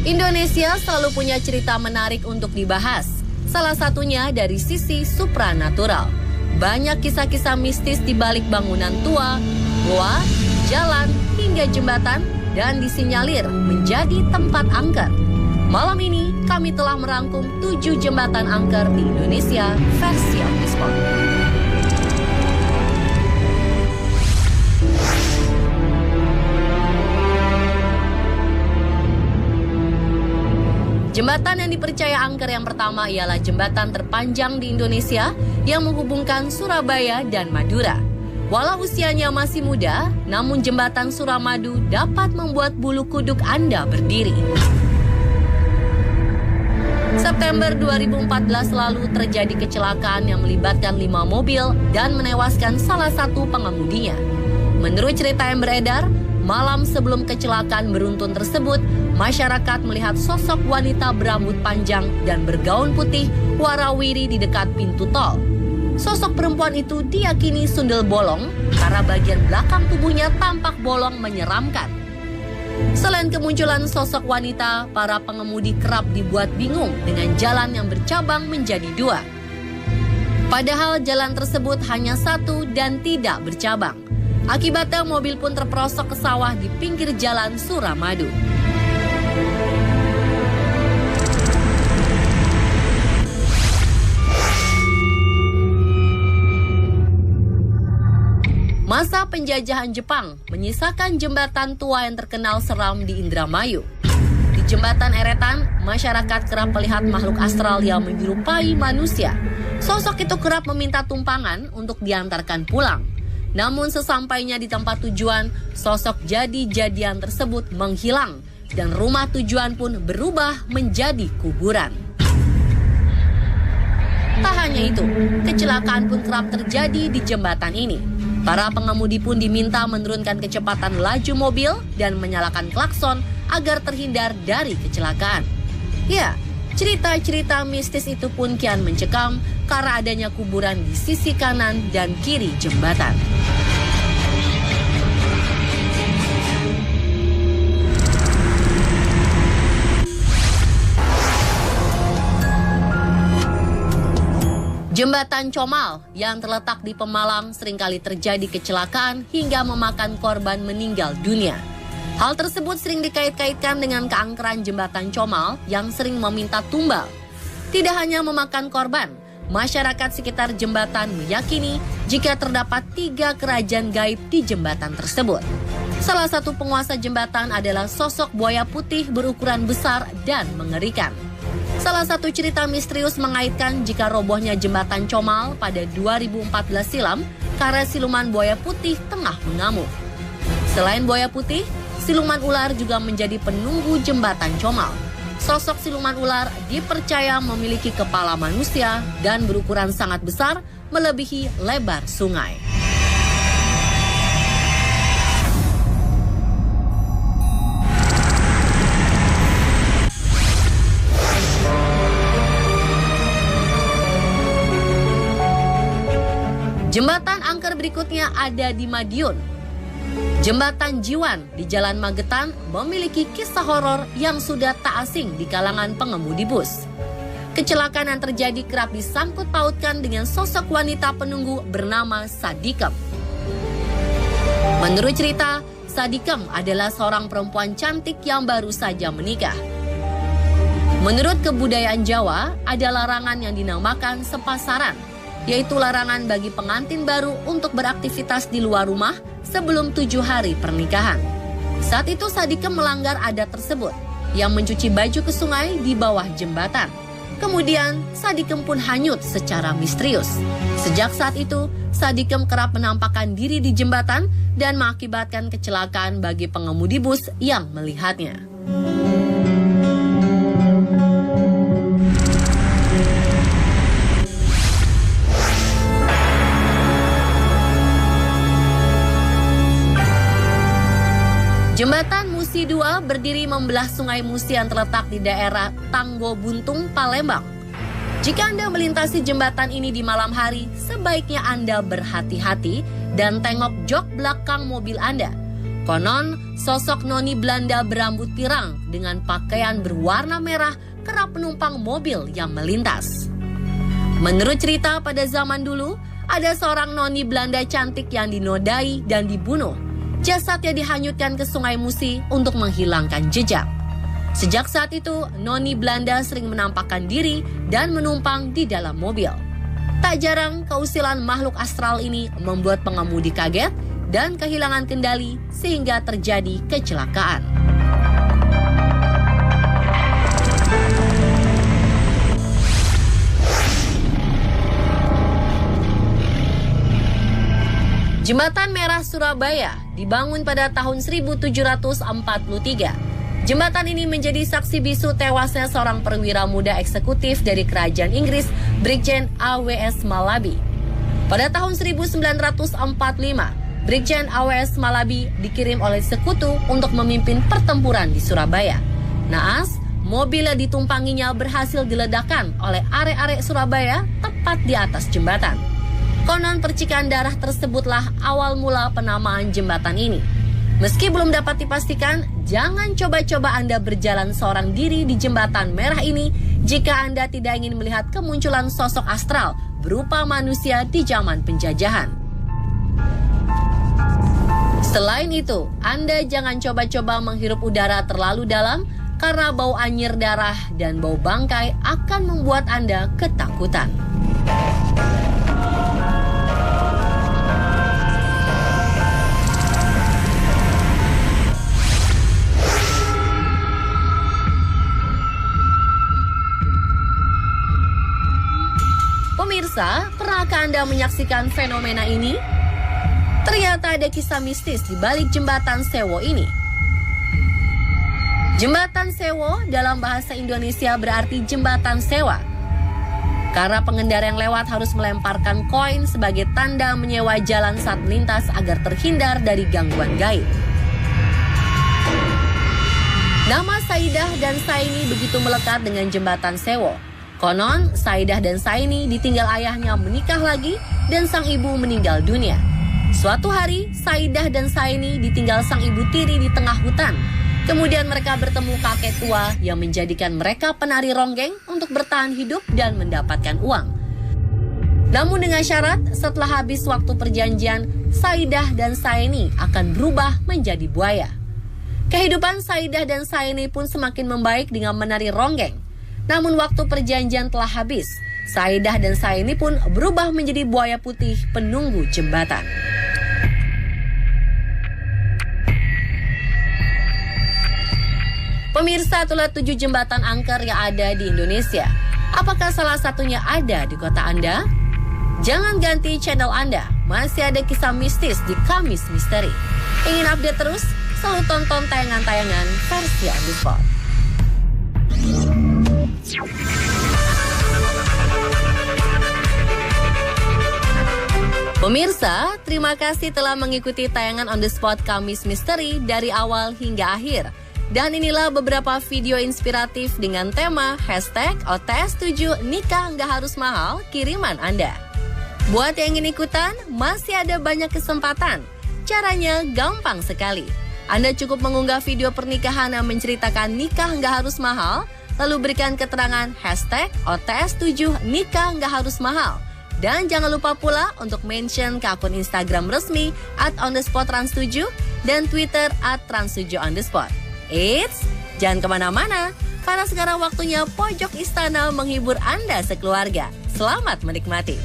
Indonesia selalu punya cerita menarik untuk dibahas. Salah satunya dari sisi supranatural. Banyak kisah-kisah mistis di balik bangunan tua, goa, jalan, hingga jembatan dan disinyalir menjadi tempat angker. Malam ini kami telah merangkum 7 jembatan angker di Indonesia versi Omnisport. Jembatan yang dipercaya angker yang pertama ialah jembatan terpanjang di Indonesia yang menghubungkan Surabaya dan Madura. Walau usianya masih muda, namun jembatan Suramadu dapat membuat bulu kuduk Anda berdiri. September 2014 lalu terjadi kecelakaan yang melibatkan 5 mobil dan menewaskan salah satu pengemudinya. Menurut cerita yang beredar, malam sebelum kecelakaan beruntun tersebut, masyarakat melihat sosok wanita berambut panjang dan bergaun putih warawiri di dekat pintu tol. Sosok perempuan itu diyakini sundel bolong karena bagian belakang tubuhnya tampak bolong menyeramkan. Selain kemunculan sosok wanita, para pengemudi kerap dibuat bingung dengan jalan yang bercabang menjadi 2. Padahal jalan tersebut hanya 1 dan tidak bercabang. Akibatnya mobil pun terperosok ke sawah di pinggir jalan Suramadu. Masa penjajahan Jepang menyisakan jembatan tua yang terkenal seram di Indramayu. Di jembatan Eretan, masyarakat kerap melihat makhluk astral yang menyerupai manusia. Sosok itu kerap meminta tumpangan untuk diantarkan pulang. Namun sesampainya di tempat tujuan, sosok jadi-jadian tersebut menghilang dan rumah tujuan pun berubah menjadi kuburan. Tak hanya itu, kecelakaan pun kerap terjadi di jembatan ini. Para pengemudi pun diminta menurunkan kecepatan laju mobil dan menyalakan klakson agar terhindar dari kecelakaan. Ya, cerita-cerita mistis itu pun kian mencekam karena adanya kuburan di sisi kanan dan kiri jembatan. Jembatan Comal yang terletak di Pemalang seringkali terjadi kecelakaan hingga memakan korban meninggal dunia. Hal tersebut sering dikait-kaitkan dengan keangkeran jembatan Comal yang sering meminta tumbal. Tidak hanya memakan korban, masyarakat sekitar jembatan meyakini jika terdapat 3 kerajaan gaib di jembatan tersebut. Salah satu penguasa jembatan adalah sosok buaya putih berukuran besar dan mengerikan. Salah satu cerita misterius mengaitkan jika robohnya jembatan Comal pada 2014 silam karena siluman buaya putih tengah mengamuk. Selain buaya putih, siluman ular juga menjadi penunggu jembatan Comal. Sosok siluman ular dipercaya memiliki kepala manusia dan berukuran sangat besar melebihi lebar sungai. Jembatan angker berikutnya ada di Madiun. Jembatan Jiwan di Jalan Magetan memiliki kisah horor yang sudah tak asing di kalangan pengemudi bus. Kecelakaan yang terjadi kerap disangkut pautkan dengan sosok wanita penunggu bernama Sadikem. Menurut cerita, Sadikem adalah seorang perempuan cantik yang baru saja menikah. Menurut kebudayaan Jawa, ada larangan yang dinamakan sepasaran, yaitu larangan bagi pengantin baru untuk beraktivitas di luar rumah sebelum 7 hari pernikahan. Saat itu Sadikem melanggar adat tersebut, yang mencuci baju ke sungai di bawah jembatan. Kemudian Sadikem pun hanyut secara misterius. Sejak saat itu, Sadikem kerap menampakkan diri di jembatan dan mengakibatkan kecelakaan bagi pengemudi bus yang melihatnya. Jembatan Musi 2 berdiri membelah Sungai Musi yang terletak di daerah Tanggo Buntung, Palembang. Jika Anda melintasi jembatan ini di malam hari, sebaiknya Anda berhati-hati dan tengok jok belakang mobil Anda. Konon, sosok noni Belanda berambut pirang dengan pakaian berwarna merah kerap menumpang mobil yang melintas. Menurut cerita pada zaman dulu, ada seorang noni Belanda cantik yang dinodai dan dibunuh. Jasadnya dihanyutkan ke Sungai Musi untuk menghilangkan jejak. Sejak saat itu, noni Belanda sering menampakkan diri dan menumpang di dalam mobil. Tak jarang, keusilan makhluk astral ini membuat pengemudi kaget dan kehilangan kendali sehingga terjadi kecelakaan. Jembatan Merah Surabaya dibangun pada tahun 1743. Jembatan ini menjadi saksi bisu tewasnya seorang perwira muda eksekutif dari kerajaan Inggris, Brigjen A.W.S. Malabi. Pada tahun 1945, Brigjen A.W.S. Malabi dikirim oleh sekutu untuk memimpin pertempuran di Surabaya. Naas, mobil yang ditumpanginya berhasil diledakkan oleh arek-arek Surabaya tepat di atas jembatan. Konon percikan darah tersebutlah awal mula penamaan jembatan ini. Meski belum dapat dipastikan, jangan coba-coba Anda berjalan seorang diri di jembatan merah ini jika Anda tidak ingin melihat kemunculan sosok astral berupa manusia di zaman penjajahan. Selain itu, Anda jangan coba-coba menghirup udara terlalu dalam karena bau anyir darah dan bau bangkai akan membuat Anda ketakutan. Pemirsa, pernahkah Anda menyaksikan fenomena ini? Ternyata ada kisah mistis di balik jembatan Sewo ini. Jembatan Sewo dalam bahasa Indonesia berarti jembatan sewa. Karena pengendara yang lewat harus melemparkan koin sebagai tanda menyewa jalan saat melintas agar terhindar dari gangguan gaib. Nama Saidah dan Saini begitu melekat dengan jembatan Sewo. Konon, Saidah dan Saini ditinggal ayahnya menikah lagi dan sang ibu meninggal dunia. Suatu hari, Saidah dan Saini ditinggal sang ibu tiri di tengah hutan. Kemudian mereka bertemu kakek tua yang menjadikan mereka penari ronggeng untuk bertahan hidup dan mendapatkan uang. Namun dengan syarat, setelah habis waktu perjanjian, Saidah dan Saini akan berubah menjadi buaya. Kehidupan Saidah dan Saini pun semakin membaik dengan menari ronggeng. Namun waktu perjanjian telah habis, Saidah dan Saini pun berubah menjadi buaya putih penunggu jembatan. Pemirsa, itulah 7 jembatan angker yang ada di Indonesia. Apakah salah satunya ada di kota Anda? Jangan ganti channel Anda, masih ada kisah mistis di Kamis Misteri. Ingin update terus? Selalu tonton tayangan-tayangan versi On The Spot. Pemirsa, terima kasih telah mengikuti tayangan On The Spot Kamis Misteri dari awal hingga akhir. Dan inilah beberapa video inspiratif dengan tema #OTS7 nikah nggak harus mahal kiriman Anda. Buat yang ingin ikutan, masih ada banyak kesempatan. Caranya gampang sekali. Anda cukup mengunggah video pernikahan yang menceritakan nikah nggak harus mahal, lalu berikan keterangan #OTS7 nikah nggak harus mahal. Dan jangan lupa pula untuk mention ke akun Instagram resmi @onthespottrans7 dan Twitter @trans7onthespot. Eits, jangan kemana-mana, karena sekarang waktunya Pojok Istana menghibur Anda sekeluarga. Selamat menikmati.